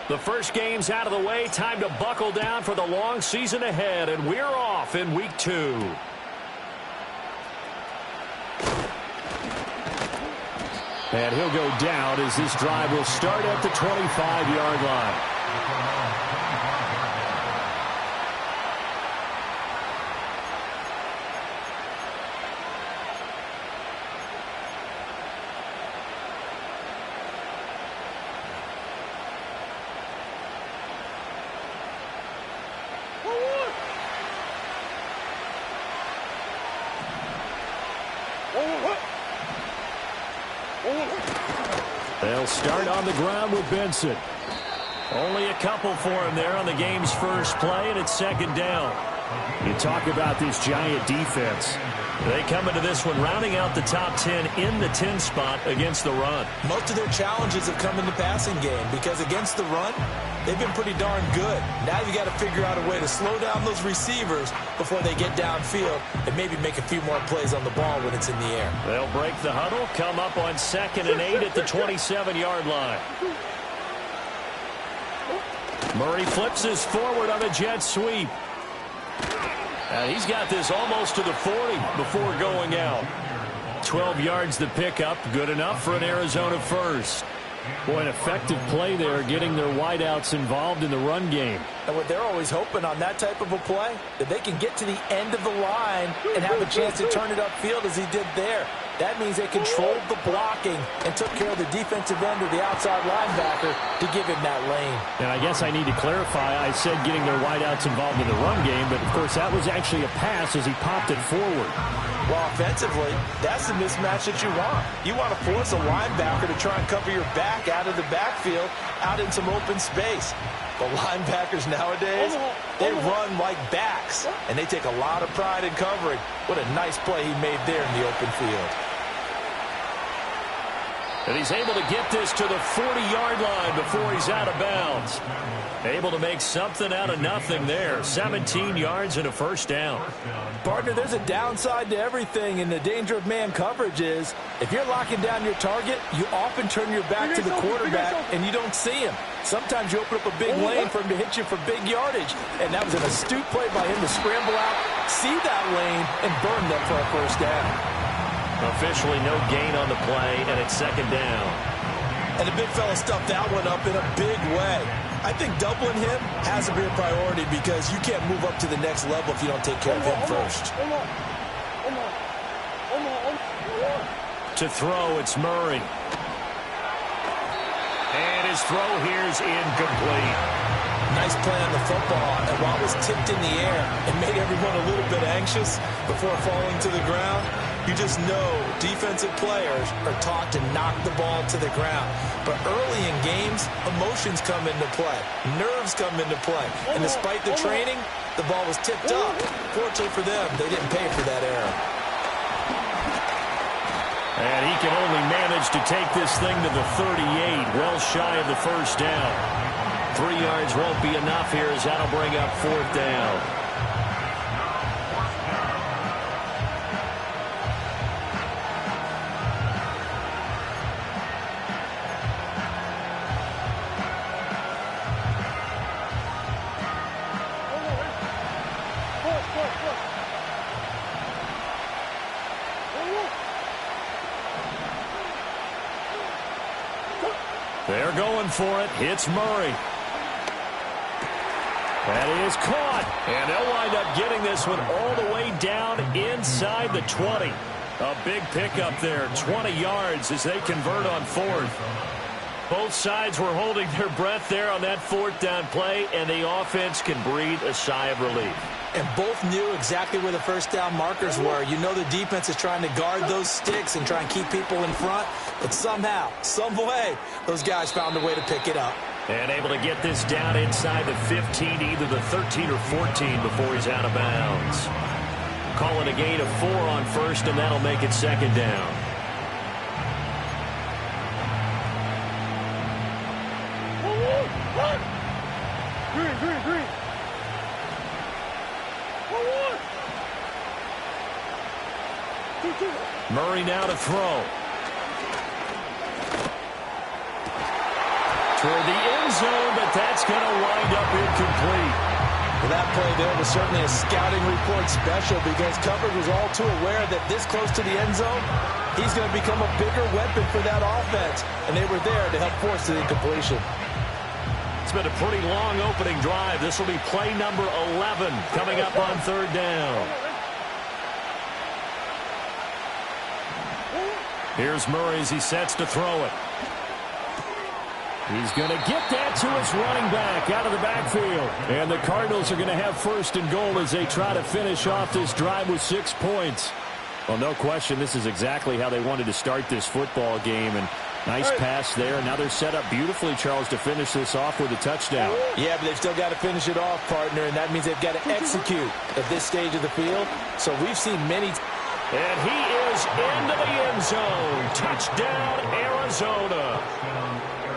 The first game's out of the way. Time to buckle down for the long season ahead, and we're off in week 2. And he'll go down as this drive will start at the 25-yard line. They'll start on the ground with Benson. Only a couple for him there on the game's first play, and it's second down. You talk about this Giant defense. They come into this one rounding out the top 10 in the 10 spot against the run. Most of their challenges have come in the passing game because against the run, they've been pretty darn good. Now you got to figure out a way to slow down those receivers before they get downfield and maybe make a few more plays on the ball when it's in the air. They'll break the huddle, come up on 2nd and 8 at the 27-yard line. Murray flips this forward on a jet sweep. He's got this almost to the 40 before going out. 12 yards the pickup, good enough for an Arizona first. Boy, an effective play there, getting their wideouts involved in the run game. And what they're always hoping on that type of a play, that they can get to the end of the line and have a chance to turn it upfield as he did there. That means they controlled the blocking and took care of the defensive end or the outside linebacker to give him that lane. And I guess I need to clarify, I said getting their wideouts involved in the run game, but of course that was actually a pass as he popped it forward. Well, offensively, that's the mismatch that you want. You want to force a linebacker to try and cover your back out of the backfield, out in some open space. The linebackers nowadays, they run like backs, and they take a lot of pride in covering. What a nice play he made there in the open field. And he's able to get this to the 40-yard line before he's out of bounds. Able to make something out of nothing there. 17 yards and a first down. Partner, there's a downside to everything, and the danger of man coverage is if you're locking down your target, you often turn your back to the quarterback and you don't see him. Sometimes you open up a big lane for him to hit you for big yardage, and that was an astute play by him to scramble out, see that lane, and burn them for a first down. Officially no gain on the play, and it's second down. And the big fella stuffed that one up in a big way. I think doubling him has to be a priority because you can't move up to the next level if you don't take care of him first. To throw, it's Murray. And his throw here is incomplete. Nice play on the football, and while it was tipped in the air and made everyone a little bit anxious before falling to the ground, you just know defensive players are taught to knock the ball to the ground. But early in games, emotions come into play. Nerves come into play. And despite the training, the ball was tipped up. Fortunately for them, they didn't pay for that error. And he can only manage to take this thing to the 38, well shy of the first down. 3 yards won't be enough here as that'll bring up fourth down. They're going for it. It's Murray. That is caught. And they'll wind up getting this one all the way down inside the 20. A big pickup there. 20 yards as they convert on fourth. Both sides were holding their breath there on that fourth down play, and the offense can breathe a sigh of relief. And both knew exactly where the first down markers were. You know the defense is trying to guard those sticks and try and keep people in front. But somehow, some way, those guys found a way to pick it up. And able to get this down inside the 15, either the 13 or 14 before he's out of bounds. Call it a gain of 4 on first, and that'll make it second down. Green. Murray now to throw. Toward the end zone, but but that's going to wind up incomplete. Well, that play there was certainly a scouting report special because coverage was all too aware that this close to the end zone, he's going to become a bigger weapon for that offense, and they were there to help force the incompletion. It's been a pretty long opening drive. This will be play number 11 coming up on third down. Here's Murray as he sets to throw it. He's going to get that to his running back out of the backfield. And the Cardinals are going to have first and goal as they try to finish off this drive with 6 points. Well, no question, this is exactly how they wanted to start this football game. And nice pass there. Now they're set up beautifully, Charles, to finish this off with a touchdown. Yeah, but they've still got to finish it off, partner, and that means they've got to execute at this stage of the field. So we've seen many. And he is into the end zone. Touchdown, Arizona.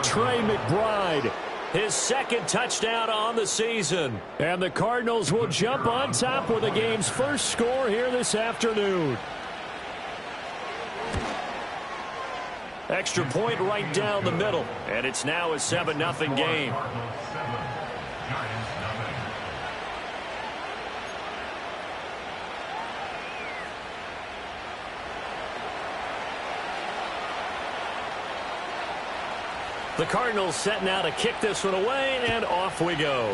Trey McBride, his second touchdown on the season. And the Cardinals will jump on top with the game's first score here this afternoon. Extra point right down the middle. And it's now a 7-0 game. The Cardinals setting out to kick this one away, and off we go.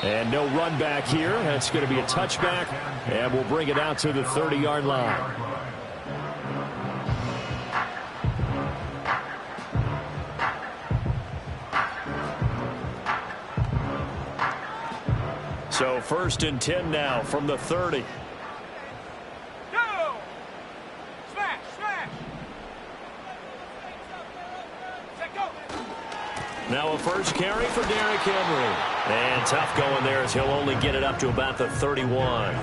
And no run back here. That's going to be a touchback, and we'll bring it out to the 30-yard line. So 1st and 10 now from the 30. Now a first carry for Derrick Henry. And tough going there as he'll only get it up to about the 31.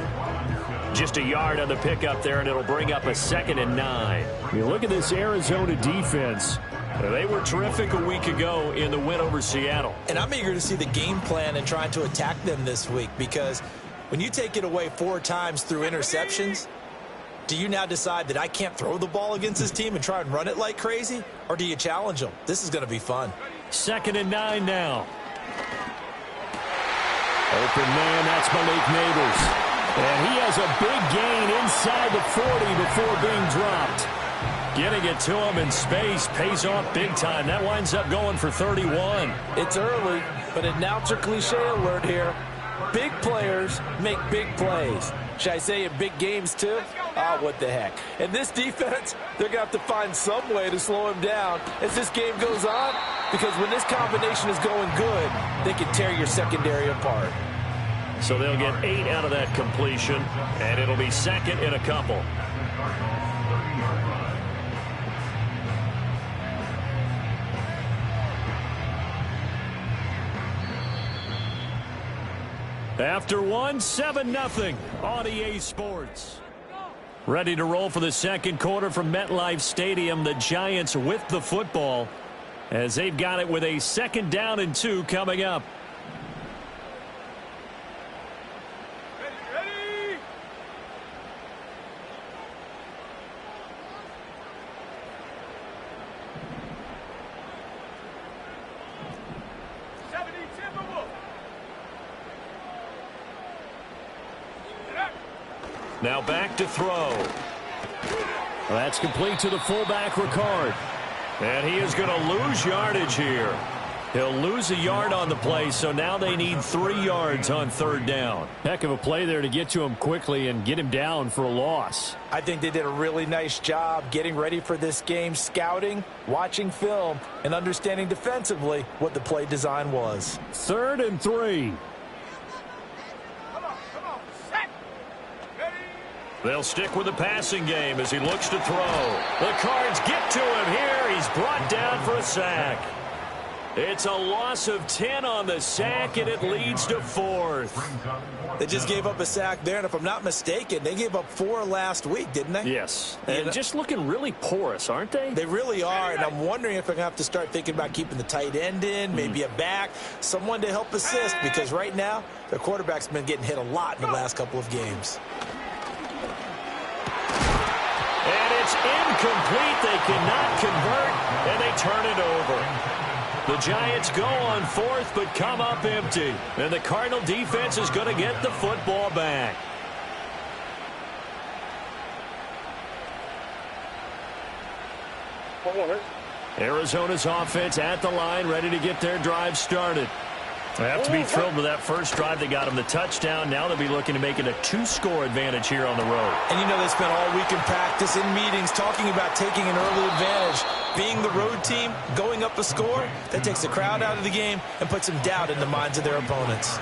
Just a yard on the pickup there, and it'll bring up a 2nd and 9. You look at this Arizona defense. They were terrific a week ago in the win over Seattle. And I'm eager to see the game plan and trying to attack them this week, because when you take it away 4 times through interceptions, do you now decide that I can't throw the ball against this team and try and run it like crazy? Or do you challenge them? This is going to be fun. 2nd and 9 now. Open man, that's Malik Neighbors. And he has a big gain inside the 40 before being dropped. Getting it to him in space pays off big time. That winds up going for 31. It's early, but announcer cliche alert here. Big players make big plays. Should I say in big games too? Oh, what the heck. And this defense, they're going to have to find some way to slow him down as this game goes on, because when this combination is going good, they can tear your secondary apart. So they'll get 8 out of that completion, and it'll be 2nd and a couple. After 1, 7-0 on EA Sports. Ready to roll for the second quarter from MetLife Stadium. The Giants with the football as they've got it with a 2nd down and 2 coming up. Ready. Now back to throw. Well, that's complete to the fullback, Ricard. And he is going to lose yardage here. He'll lose a yard on the play, so now they need 3 yards on 3rd down. Heck of a play there to get to him quickly and get him down for a loss. I think they did a really nice job getting ready for this game, scouting, watching film, and understanding defensively what the play design was. 3rd and 3. They'll stick with the passing game as he looks to throw. The Cards get to him here. He's brought down for a sack. It's a loss of 10 on the sack, and it leads to 4th. They just gave up a sack there, and if I'm not mistaken, they gave up 4 last week, didn't they? Yes, and just looking really porous, aren't they? They really are, and I'm wondering if I'm going to have to start thinking about keeping the tight end in, maybe a back, someone to help assist, because right now, their quarterback's been getting hit a lot in the last couple of games. And It's incomplete. They cannot convert, and they turn it over. The Giants go on fourth, but come up empty. And the Cardinal defense is going to get the football back. Arizona's offense at the line, ready to get their drive started. They have to be thrilled with that first drive. They got them the touchdown. Now they'll be looking to make it a 2-score advantage here on the road. And you know they spent all week in practice, in meetings, talking about taking an early advantage. Being the road team, going up a score, that takes the crowd out of the game and puts some doubt in the minds of their opponents.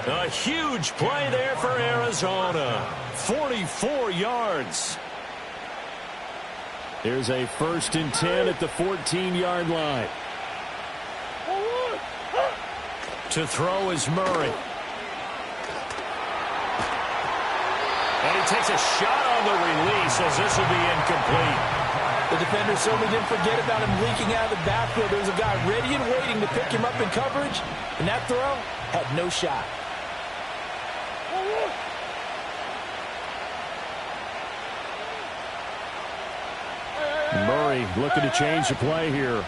A huge play there for Arizona. 44 yards. Here's a 1st and 10 at the 14-yard line. To throw is Murray. And he takes a shot on the release as this will be incomplete. The defender certainly didn't forget about him leaking out of the backfield. There was a guy ready and waiting to pick him up in coverage, and that throw had no shot. Murray looking to change the play here.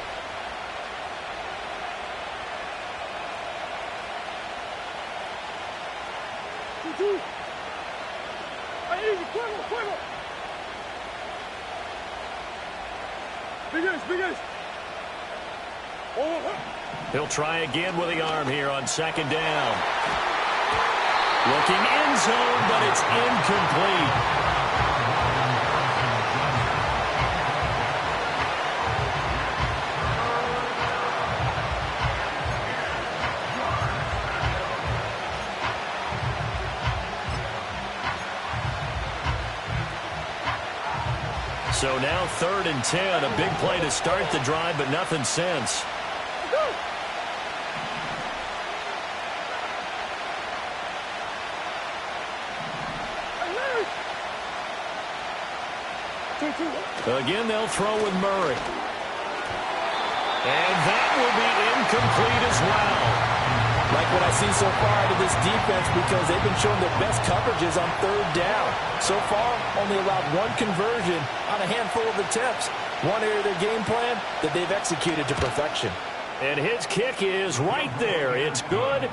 He'll try again with the arm here on 2nd down. Looking end zone, but it's incomplete. So now 3rd and 10, a big play to start the drive, but nothing since. Again, they'll throw with Murray. And that will be incomplete as well. Like what I see so far out of this defense, because they've been showing their best coverages on 3rd down. So far, only allowed 1 conversion on a handful of attempts. One area of their game plan that they've executed to perfection. And his kick is right there. It's good.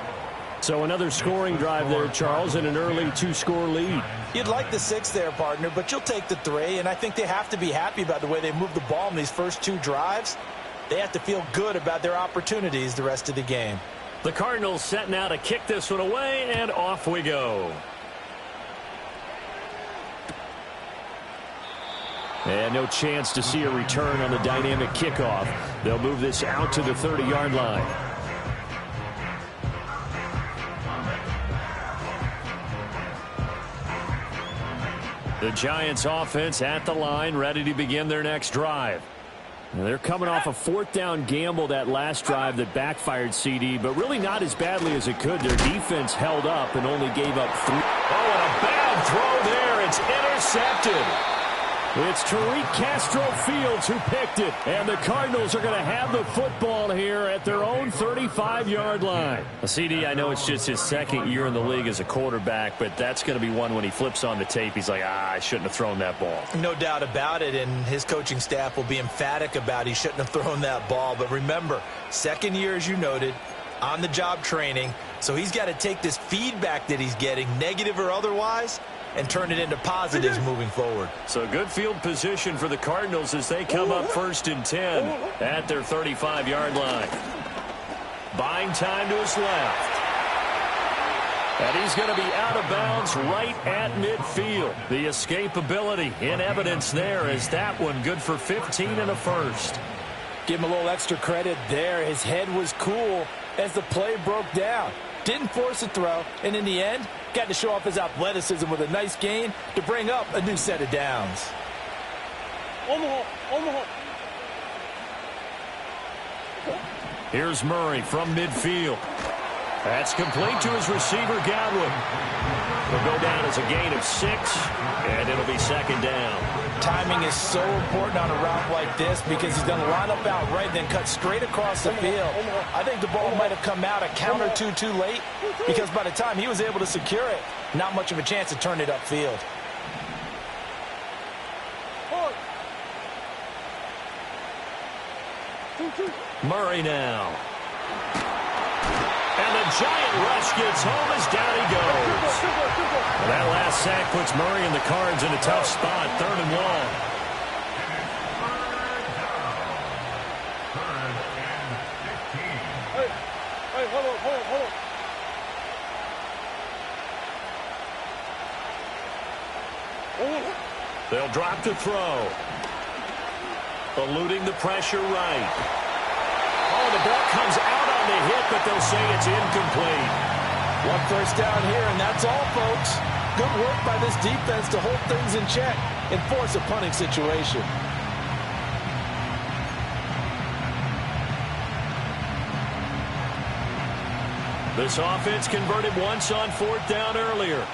So another scoring drive there, Charles, and an early 2-score lead. You'd like the 6 there, partner, but you'll take the 3, and I think they have to be happy about the way they moved the ball in these first 2 drives. They have to feel good about their opportunities the rest of the game. The Cardinals set now to kick this one away, and off we go. And no chance to see a return on the dynamic kickoff. They'll move this out to the 30-yard line. The Giants offense at the line, ready to begin their next drive. And they're coming off a 4th down gamble that last drive that backfired, CD, but really not as badly as it could. Their defense held up and only gave up 3. Oh, and a bad throw there. It's intercepted. It's Tariq Castro Fields who picked it. And the Cardinals are going to have the football here at their own 35-yard line. CD, I know it's just his 2nd year in the league as a quarterback, but that's going to be one when he flips on the tape. He's like, I shouldn't have thrown that ball. No doubt about it, and his coaching staff will be emphatic about he shouldn't have thrown that ball. But remember, 2nd year, as you noted, on-the-job training. So he's got to take this feedback that he's getting, negative or otherwise, and turn it into positives moving forward. So good field position for the Cardinals as they come up 1st and 10 at their 35-yard line. Buying time to his left. And he's going to be out of bounds right at midfield. The escapability in evidence there as that one good for 15 and a 1st. Give him a little extra credit there. His head was cool as the play broke down. Didn't force a throw, and in the end, got to show off his athleticism with a nice gain to bring up a new set of downs. Here's Murray from midfield. That's complete to his receiver, Godwin. He'll go down as a gain of 6, and it'll be 2nd down. Timing is so important on a route like this because he's going to line up out right and then cut straight across the field. I think the ball might have come out a count or two too late because by the time he was able to secure it, not much of a chance to turn it upfield. Murray now. And the giant rush gets home as down he goes. And that last sack puts Murray and the Cards in a tough spot, 3rd and long. Hey, hold on. They'll drop to throw. Eluding the pressure right. Oh, the ball comes out on the hit, but they'll say it's incomplete. 1 first down here, and that's all, folks. Good work by this defense to hold things in check and force a punting situation. This offense converted once on 4th down earlier.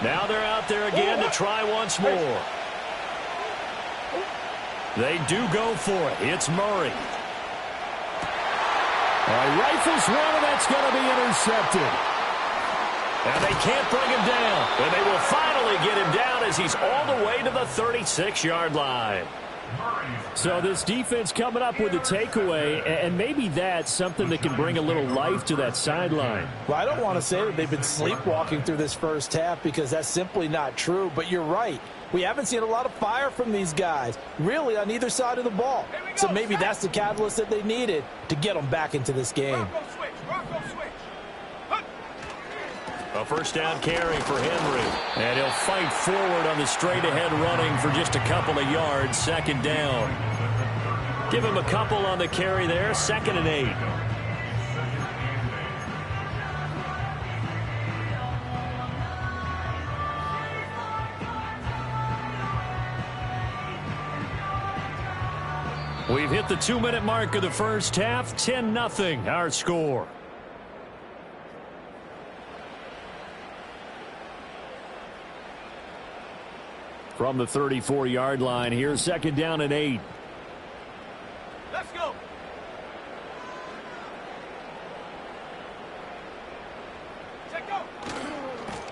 Now they're out there again to try once more. They do go for it. It's Murray. Rifles one, and that's going to be intercepted. And they can't bring him down. And they will finally get him down as he's all the way to the 36-yard line. So this defense coming up with a takeaway, and maybe that's something that can bring a little life to that sideline. Well, I don't want to say that they've been sleepwalking through this first half because that's simply not true, but you're right. We haven't seen a lot of fire from these guys, really, on either side of the ball. So maybe that's the catalyst that they needed to get them back into this game. A first down carry for Henry. And he'll fight forward on the straight-ahead running for just a couple of yards. 2nd down. Give him a couple on the carry there. 2nd and 8. We've hit the 2-minute mark of the first half. 10-0 our score. From the 34-yard line here, 2nd down and 8. Let's go.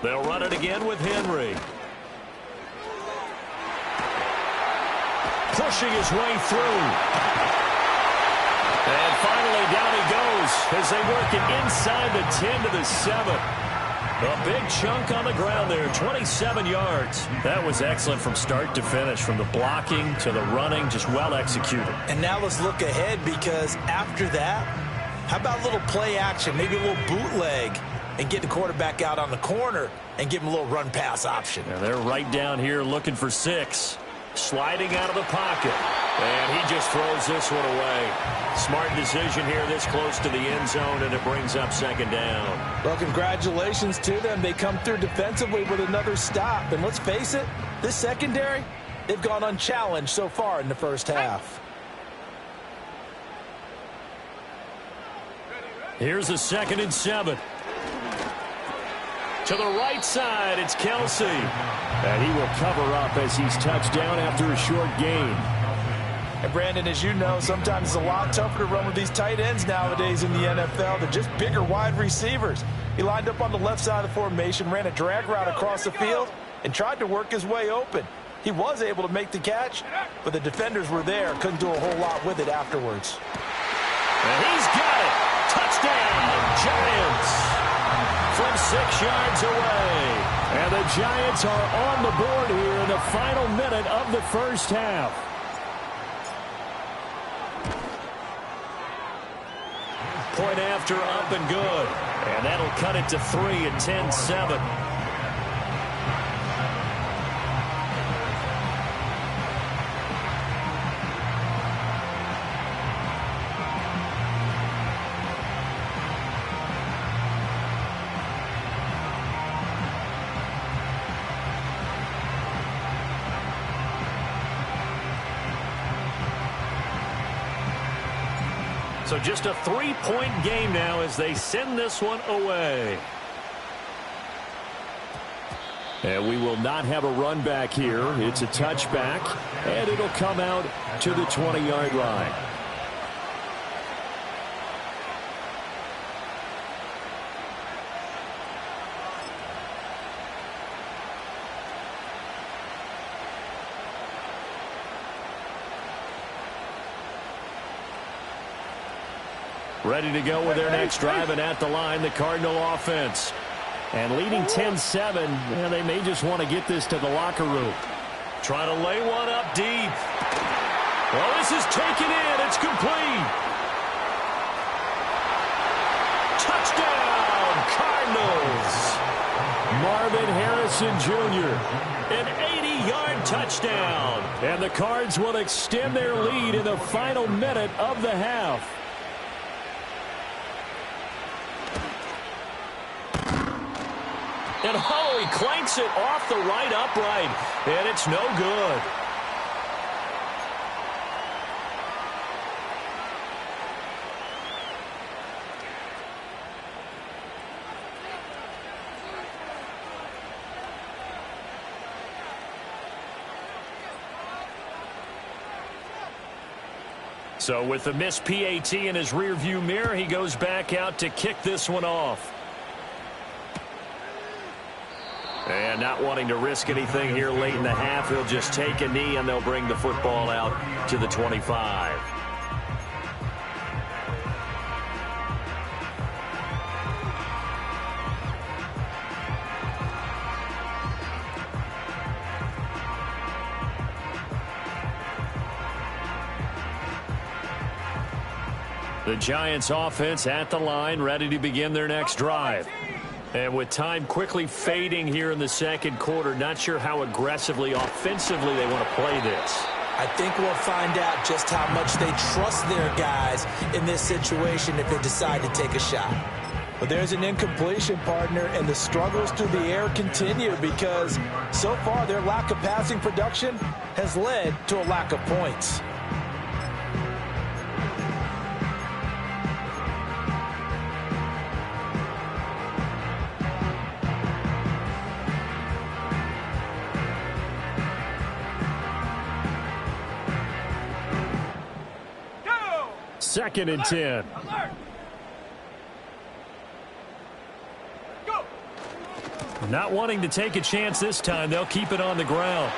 They'll run it again with Henry. Pushing his way through. And finally down he goes as they work it inside the 10 to the 7. A big chunk on the ground there, 27 yards. That was excellent from start to finish, from the blocking to the running, just well executed. And now let's look ahead, because after that, how about a little play action, maybe a little bootleg, and get the quarterback out on the corner and give him a little run-pass option. And they're right down here looking for 6. Sliding out of the pocket. And he just throws this one away. Smart decision here this close to the end zone, and it brings up 2nd down. Well, congratulations to them. They come through defensively with another stop. And let's face it, this secondary, they've gone unchallenged so far in the first half. Here's a 2nd and 7. To the right side, it's Kelsey. And he will cover up as he's touched down after a short gain. And Brandon, as you know, sometimes it's a lot tougher to run with these tight ends nowadays in the NFL. They're just bigger wide receivers. He lined up on the left side of the formation, ran a drag route across the field, and tried to work his way open. He was able to make the catch, but the defenders were there. Couldn't do a whole lot with it afterwards. And he's got it. Touchdown, Giants. From 6 yards away. And the Giants are on the board here in the final minute of the first half. Point after, up and good. And that'll cut it to 3 at 10-7. So just a 3-point game now as they send this one away. And we will not have a run back here. It's a touchback, and it'll come out to the 20-yard line. Ready to go with their next drive, and at the line, the Cardinal offense. And leading 10-7, they may just want to get this to the locker room. Try to lay one up deep. Well, this is taken in. It's complete. Touchdown, Cardinals. Marvin Harrison Jr., an 80-yard touchdown. And the Cards will extend their lead in the final minute of the half. And he clanks it off the right upright, and it's no good. So with the missed PAT in his rearview mirror, he goes back out to kick this one off. And not wanting to risk anything here late in the half, he'll just take a knee, and they'll bring the football out to the 25. The Giants offense at the line, ready to begin their next drive. And with time quickly fading here in the second quarter, not sure how aggressively, offensively they want to play this. I think we'll find out just how much they trust their guys in this situation if they decide to take a shot. But there's an incompletion, partner, and the struggles through the air continue because so far their lack of passing production has led to a lack of points. Second and 10. Not wanting to take a chance this time, they'll keep it on the ground.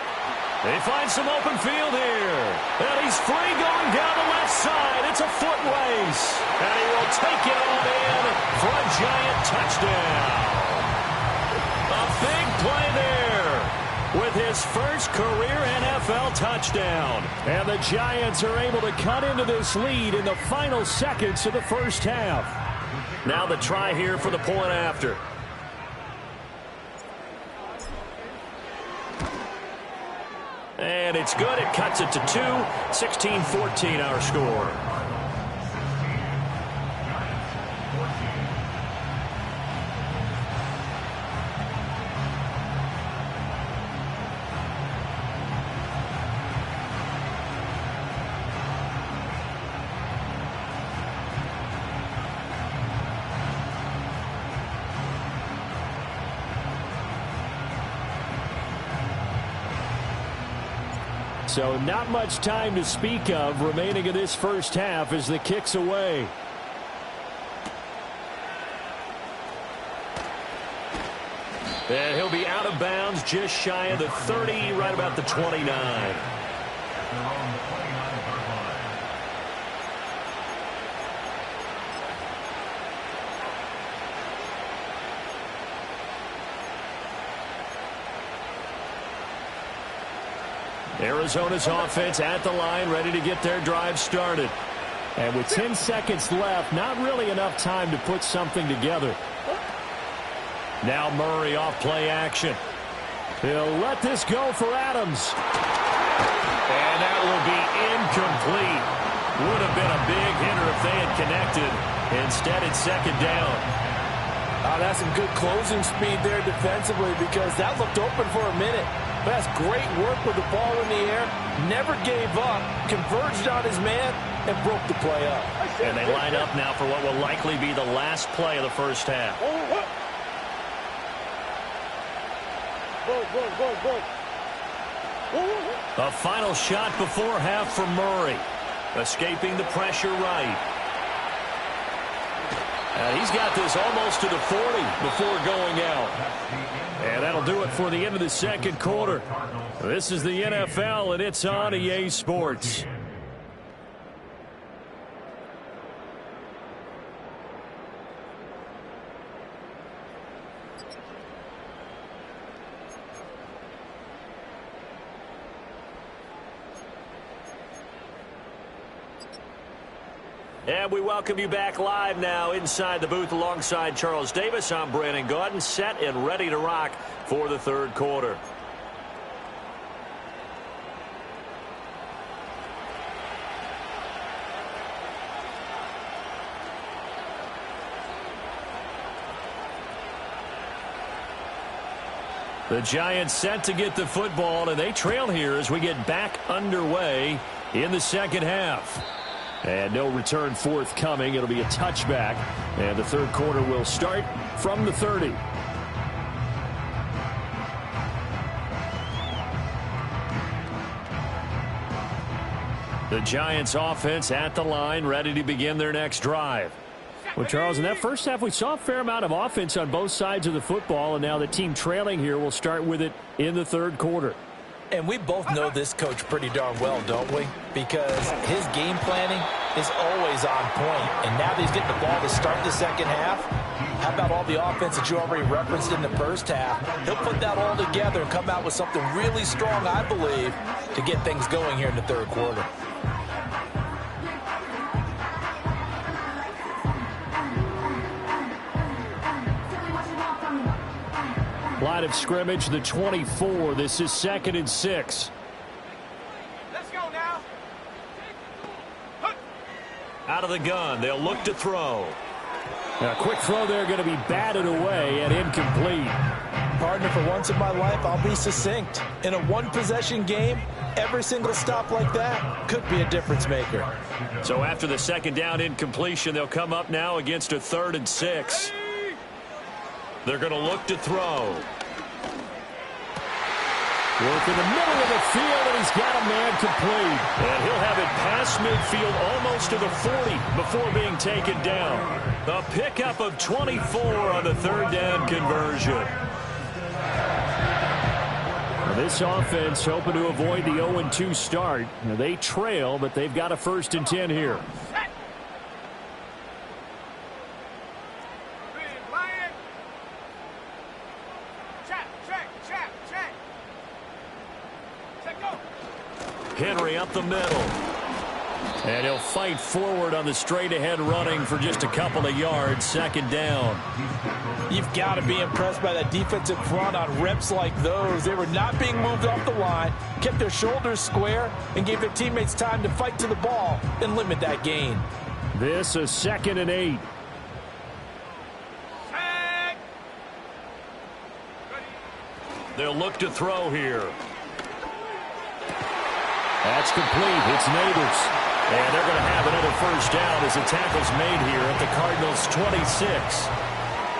They find some open field here. And he's free going down the left side. It's a foot race. And he will take it on in for a Giant touchdown. A big play there with his first career NFL touchdown. And the Giants are able to cut into this lead in the final seconds of the first half. Now the try here for the point after. And it's good. It cuts it to 2. 16-14 our score. So not much time to speak of remaining in this first half as the kick's away. And he'll be out of bounds just shy of the 30, right about the 29. Arizona's offense at the line, ready to get their drive started. And with 10 seconds left, not really enough time to put something together. Now Murray off play action. He'll let this go for Adams. And that will be incomplete. Would have been a big hitter if they had connected. Instead, it's second down. That's some good closing speed there defensively because that looked open for a minute. But that's great work with the ball in the air. Never gave up. Converged on his man and broke the play up. And they line up now for what will likely be the last play of the first half. A final shot before half for Murray. Escaping the pressure right. He's got this almost to the 40 before going out. And that'll do it for the end of the second quarter. This is the NFL, and it's on EA Sports. And we welcome you back live now inside the booth alongside Charles Davis. I'm Brandon Gaudin, set and ready to rock for the third quarter. The Giants set to get the football, and they trail here as we get back underway in the second half. And no return forthcoming. It'll be a touchback. And the third quarter will start from the 30. The Giants offense at the line, ready to begin their next drive. Well, Charles, in that first half, we saw a fair amount of offense on both sides of the football, and now the team trailing here will start with it in the third quarter. And we both know this coach pretty darn well, don't we? Because his game planning is always on point. And now that he's getting the ball to start the second half, how about all the offense that you already referenced in the first half? He'll put that all together and come out with something really strong, I believe, to get things going here in the third quarter. Line of scrimmage, the 24. This is 2nd and 6. Let's go now. Out of the gun, they'll look to throw. A quick throw there going to be batted away and incomplete. Partner, for once in my life, I'll be succinct. In a one-possession game, every single stop like that could be a difference maker. So after the second down incompletion, they'll come up now against a 3rd and 6. They're going to look to throw. Work in the middle of the field, and he's got a man complete. And he'll have it past midfield almost to the 40 before being taken down. A pickup of 24 on the third down conversion. Now this offense hoping to avoid the 0-2 start. Now they trail, but they've got a 1st and 10 here. Henry up the middle. And he'll fight forward on the straight-ahead running for just a couple of yards. 2nd down. You've got to be impressed by that defensive front on reps like those. They were not being moved off the line, kept their shoulders square, and gave their teammates time to fight to the ball and limit that gain. This is 2nd and 8. They'll look to throw here. That's complete. It's Neighbors. And they're going to have another 1st down as the tackle's made here at the Cardinals' 26.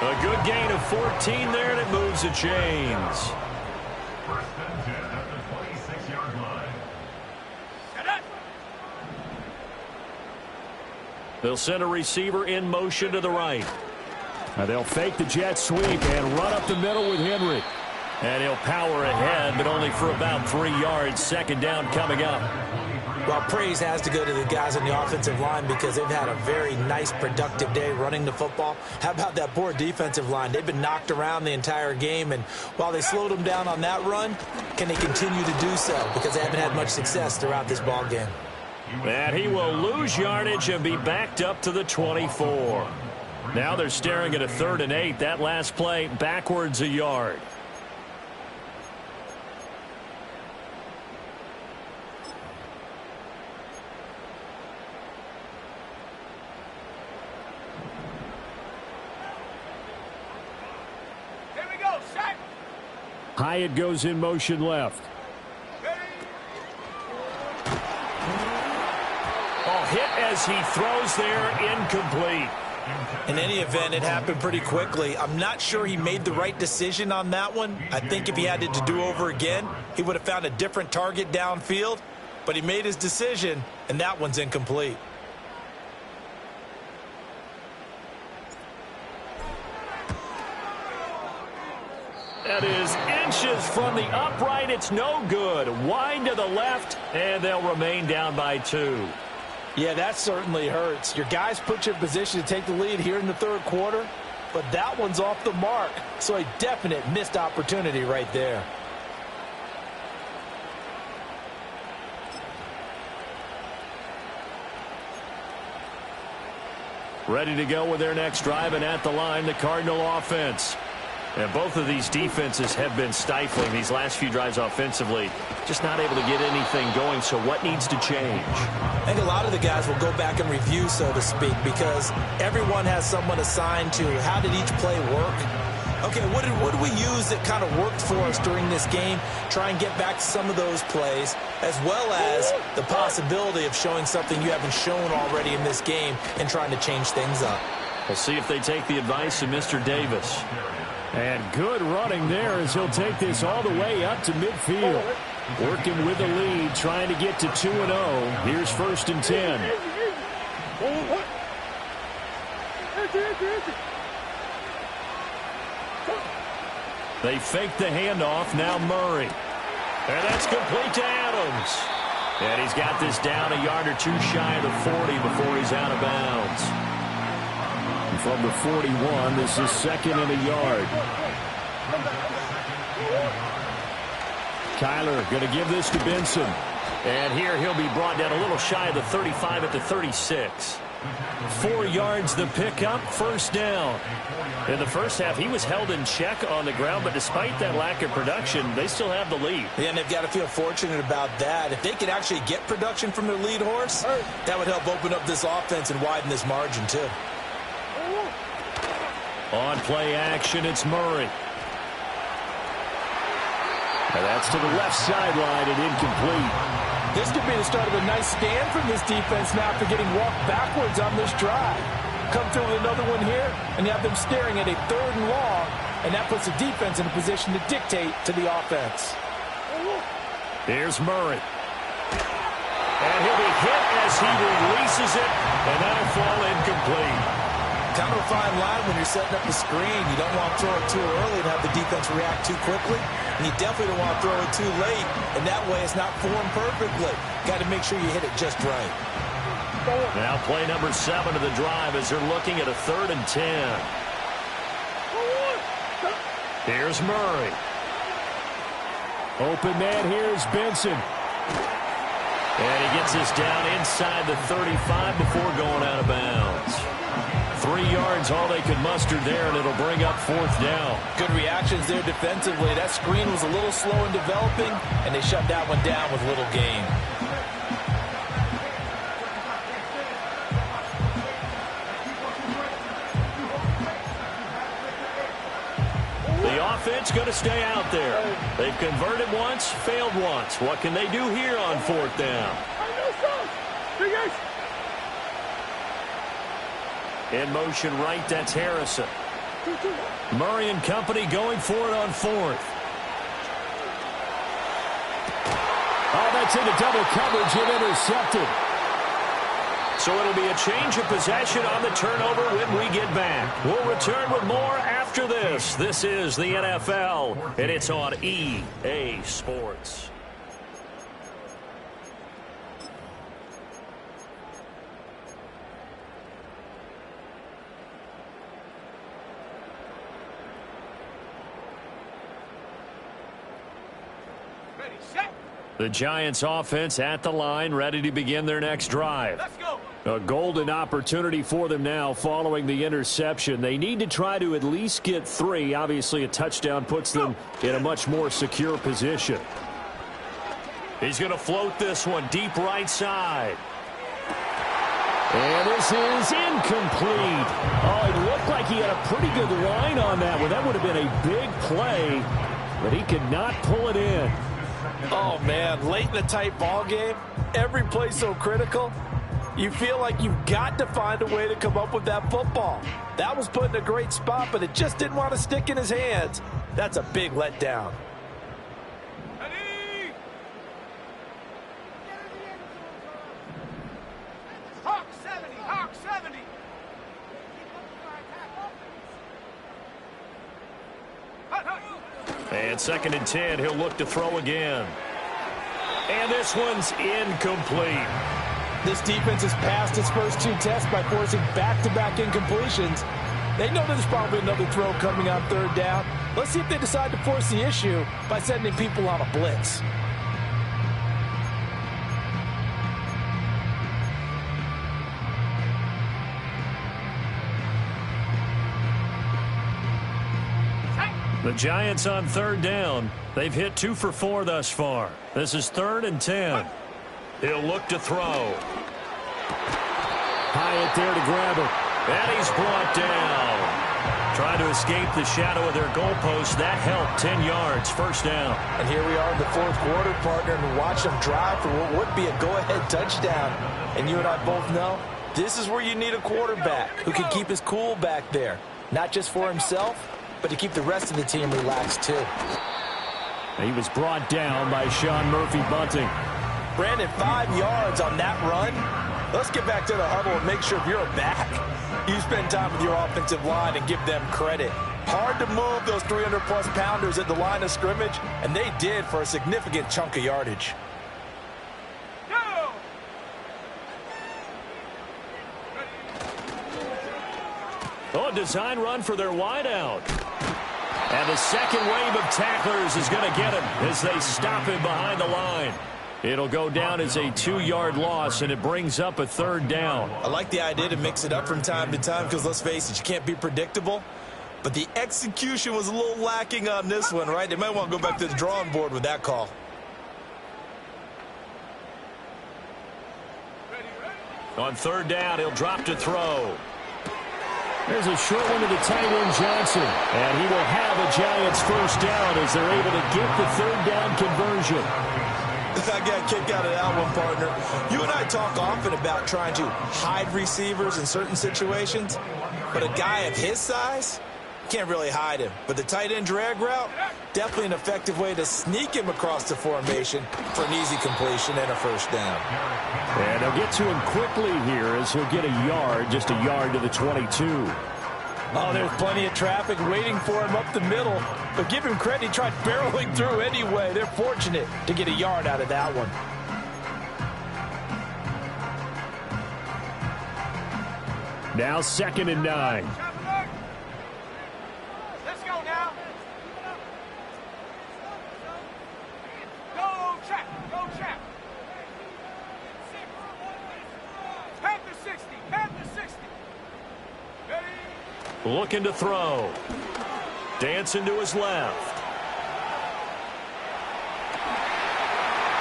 A good gain of 14 there, and it moves the chains. 1st and 10 at the 26-yard line. They'll send a receiver in motion to the right. Now they'll fake the jet sweep and run up the middle with Henry. And he'll power ahead, but only for about 3 yards. 2nd down coming up. Well, praise has to go to the guys on the offensive line because they've had a very nice, productive day running the football. How about that poor defensive line? They've been knocked around the entire game, and while they slowed them down on that run, can they continue to do so? Because they haven't had much success throughout this ball game. And he will lose yardage and be backed up to the 24. Now they're staring at a 3rd and 8. That last play backwards a yard. Hyatt goes in motion left. Oh, hit as he throws there, incomplete. In any event, it happened pretty quickly. I'm not sure he made the right decision on that one. I think if he had it to do over again, he would have found a different target downfield. But he made his decision, and that one's incomplete. That is inches from the upright. It's no good. Wide to the left, and they'll remain down by 2. Yeah, that certainly hurts. Your guys put you in position to take the lead here in the third quarter, but that one's off the mark. So a definite missed opportunity right there. Ready to go with their next drive, and at the line, the Cardinal offense. And both of these defenses have been stifling these last few drives offensively. Just not able to get anything going, so what needs to change? I think a lot of the guys will go back and review, so to speak, because everyone has someone assigned to how did each play work. Okay, what did we use that kind of worked for us during this game? Try and get back to some of those plays, as well as the possibility of showing something you haven't shown already in this game and trying to change things up. We'll see if they take the advice of Mr. Davis. And good running there as he'll take this all the way up to midfield. Working with the lead, trying to get to 2-0. Here's 1st and 10. They fake the handoff. Now Murray. And that's complete to Adams. And he's got this down a yard or two shy of the 40 before he's out of bounds. From the 41, this is 2nd and a yard. Kyler going to give this to Benson. And here he'll be brought down a little shy of the 35 at the 36. 4 yards the pickup, 1st down. In the first half, he was held in check on the ground, but despite that lack of production, they still have the lead. Yeah, and they've got to feel fortunate about that. If they could actually get production from their lead horse, that would help open up this offense and widen this margin too. On play action, it's Murray. And that's to the left sideline and incomplete. This could be the start of a nice stand from this defense now after getting walked backwards on this drive. Come through with another one here, and you have them staring at a 3rd and long, and that puts the defense in a position to dictate to the offense. Here's Murray. And he'll be hit as he releases it, and that'll fall incomplete. Kind of a fine line when you're setting up a screen. You don't want to throw it too early and have the defense react too quickly. And you definitely don't want to throw it too late. And that way it's not formed perfectly. Got to make sure you hit it just right. Now play number 7 of the drive as they're looking at a 3rd and 10. Here's Murray. Open man, here's Benson. And he gets this down inside the 35 before going out of bounds. 3 yards, all they could muster there, and it'll bring up 4th down. Good reactions there defensively. That screen was a little slow in developing, and they shut that one down with little gain. The offense going to stay out there. They've converted once, failed once. What can they do here on 4th down? In motion right, that's Harrison. Murray and company going for it on 4th. Oh, that's into double coverage and intercepted. So it'll be a change of possession on the turnover when we get back. We'll return with more after this. This is the NFL, and it's on EA Sports. The Giants offense at the line, ready to begin their next drive. Let's go. A golden opportunity for them now following the interception. They need to try to at least get 3. Obviously, a touchdown puts them in a much more secure position. He's going to float this one deep right side. And this is incomplete. Oh, it looked like he had a pretty good line on that one. That would have been a big play, but he could not pull it in. Oh, man, late in the tight ball game, every play so critical. You feel like you've got to find a way to come up with that football. That was put in a great spot, but it just didn't want to stick in his hands. That's a big letdown. Ready? Hawk 70, Hawk 70. And 2nd and 10, he'll look to throw again. And this one's incomplete. This defense has passed its first 2 tests by forcing back-to-back incompletions. They know there's probably another throw coming on third down. Let's see if they decide to force the issue by sending people on a blitz. The Giants on third down. They've hit 2 for 4 thus far. This is 3rd and 10. He'll look to throw. Hyatt there to grab it. And he's brought down. Trying to escape the shadow of their goalpost. That helped. 10 yards. First down. And here we are in the fourth quarter, partner, and watch them drive for what would be a go-ahead touchdown. And you and I both know this is where you need a quarterback who can keep his cool back there. Not just for himself, but to keep the rest of the team relaxed too. He was brought down by Sean Murphy-Bunting. Brandon, 5 yards on that run. Let's get back to the huddle and make sure if you're a back, you spend time with your offensive line and give them credit. Hard to move those 300-plus pounders at the line of scrimmage, and they did for a significant chunk of yardage. Oh, a design run for their wideout. And the second wave of tacklers is going to get him as they stop him behind the line. It'll go down as a 2-yard loss, and it brings up a 3rd down. I like the idea to mix it up from time to time because, let's face it, you can't be predictable. But the execution was a little lacking on this one, right? They might want to go back to the drawing board with that call. On 3rd down, he'll drop to throw. There's a short one to the tight end, Johnson. And he will have a Giants first down as they're able to get the 3rd down conversion. I got a kick out of that one, partner. You and I talk often about trying to hide receivers in certain situations, but a guy of his size can't really hide him. But the tight end drag route, definitely an effective way to sneak him across the formation for an easy completion and a first down. And they'll get to him quickly here as he'll get a yard, just a yard to the 22. Oh, there's plenty of traffic waiting for him up the middle. But give him credit, he tried barreling through anyway. They're fortunate to get a yard out of that one. Now 2nd and 9. Let's go now. Go, check. Go, check. Panther 60. Panther 60. Ready? Looking to throw. Dancing to his left.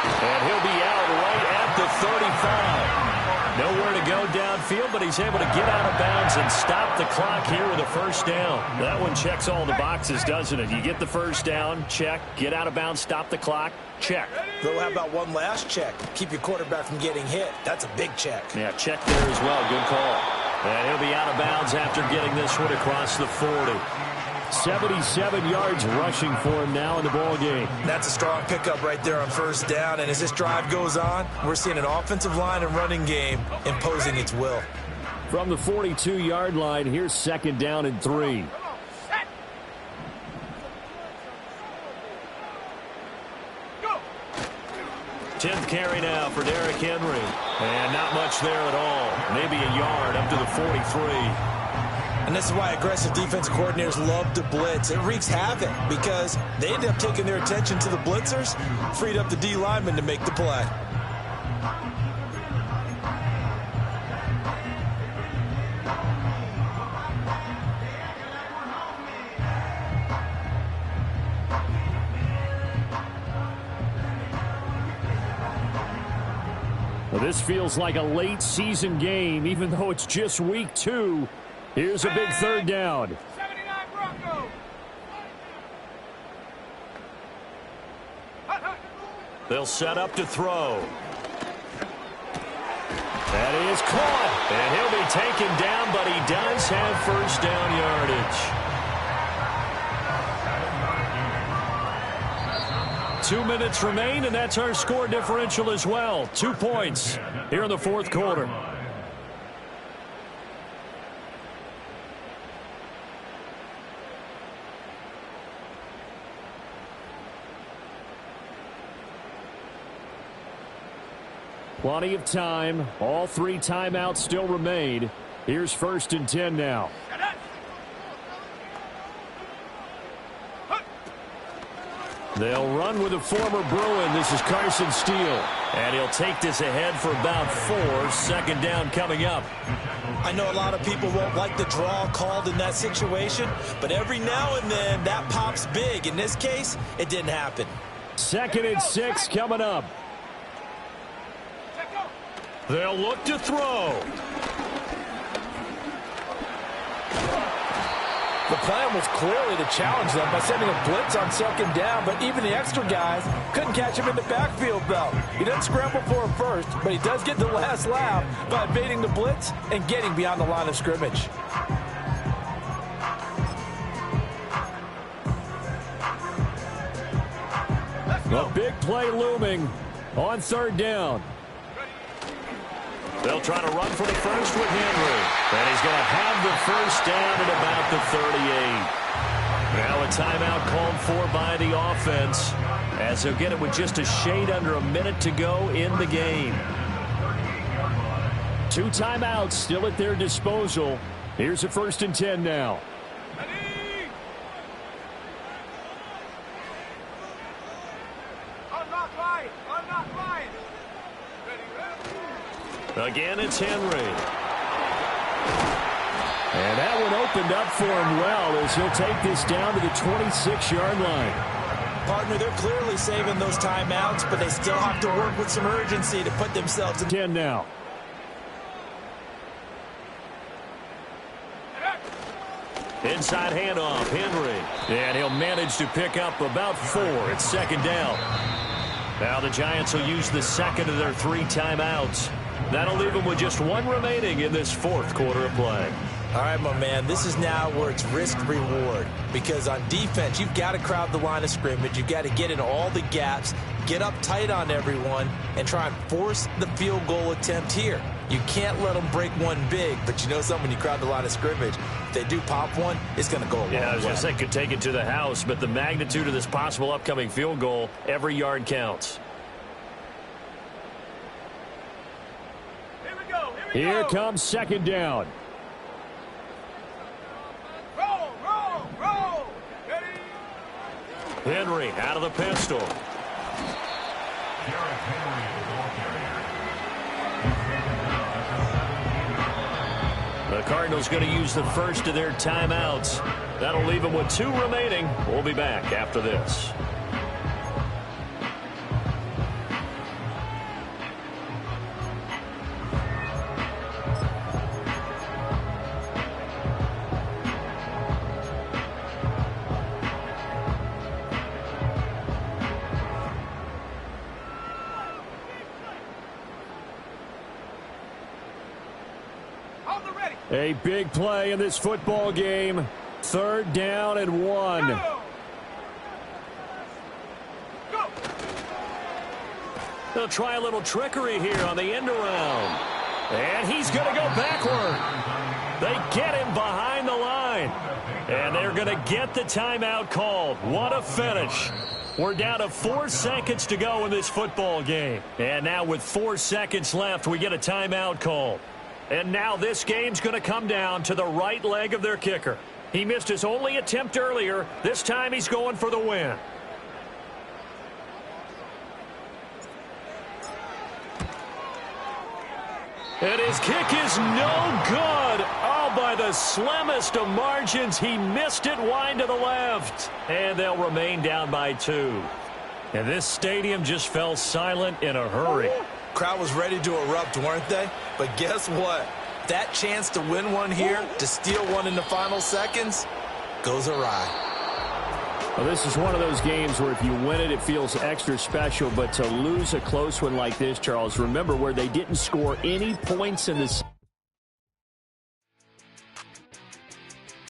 And he'll be out right at the 35. Nowhere to go downfield, but he's able to get out of bounds and stop the clock here with a first down. That one checks all the boxes, doesn't it? You get the first down, check. Get out of bounds, stop the clock, check. Though, how about one last check? Keep your quarterback from getting hit. That's a big check. Yeah, check there as well. Good call. And he'll be out of bounds after getting this one across the 40. 77 yards rushing for him now in the ball game. That's a strong pickup right there on first down. And as this drive goes on, we're seeing an offensive line and running game imposing its will. From the 42-yard line, here's 2nd down and 3. 10th carry now for Derrick Henry. And not much there at all. Maybe a yard up to the 43. And this is why aggressive defense coordinators love to blitz. It wreaks havoc because they end up taking their attention to the blitzers, freed up the D lineman to make the play. Well, this feels like a late season game, even though it's just week 2. Here's a big 3rd down. 79 Broncos. They'll set up to throw. That is caught. And he'll be taken down, but he does have first down yardage. 2 minutes remain, and that's our score differential as well. 2 points here in the 4th quarter. Plenty of time. All 3 timeouts still remain. Here's 1st and 10 now. They'll run with a former Bruin. This is Carson Steele. And he'll take this ahead for about 4. Second down coming up. I know a lot of people won't like the draw called in that situation, but every now and then that pops big. In this case, it didn't happen. 2nd and 6 coming up. They'll look to throw. The plan was clearly to challenge them by sending a blitz on 2nd down, but even the extra guys couldn't catch him in the backfield, though. He doesn't scramble for him first, but he does get the last laugh by evading the blitz and getting beyond the line of scrimmage. A big play looming on 3rd down. They'll try to run for the first with Henry. And he's going to have the first down at about the 38. Now a timeout called for by the offense, as they'll get it with just a shade under a minute to go in the game. 2 timeouts still at their disposal. Here's a 1st and 10 now. Again, it's Henry. And that one opened up for him well, as he'll take this down to the 26-yard line. Partner, they're clearly saving those timeouts, but they still have to work with some urgency to put themselves in 10 now. Inside handoff, Henry. And he'll manage to pick up about 4 at 2nd down. Now the Giants will use the 2nd of their 3 timeouts. That'll leave them with just 1 remaining in this 4th quarter of play. All right, my man, this is now where it's risk-reward. Because on defense, you've got to crowd the line of scrimmage. You've got to get in all the gaps, get up tight on everyone, and try and force the field goal attempt here. You can't let them break one big, but you know something, when you crowd the line of scrimmage, if they do pop one, it's going to go a long way. Yeah, I was going to say could take it to the house, but the magnitude of this possible upcoming field goal, every yard counts. Here comes 2nd down. Roll, roll, roll. Ready? Henry out of the pistol. The Cardinals going to use the first of their timeouts. That'll leave them with 2 remaining. We'll be back after this. A big play in this football game. 3rd down and 1. Go. They'll try a little trickery here on the end around. And he's going to go backward. They get him behind the line. And they're going to get the timeout called. What a finish. We're down to 4 seconds to go in this football game. And now with 4 seconds left, we get a timeout called. And now this game's going to come down to the right leg of their kicker. He missed his only attempt earlier. This time he's going for the win. And his kick is no good. Oh, by the slimmest of margins, he missed it wide to the left. And they'll remain down by 2. And this stadium just fell silent in a hurry. Crowd was ready to erupt, weren't they? But guess what? That chance to win one here, to steal one in the final seconds, goes awry. Well, this is one of those games where if you win it, it feels extra special. But to lose a close one like this, Charles, remember where they didn't score any points in this.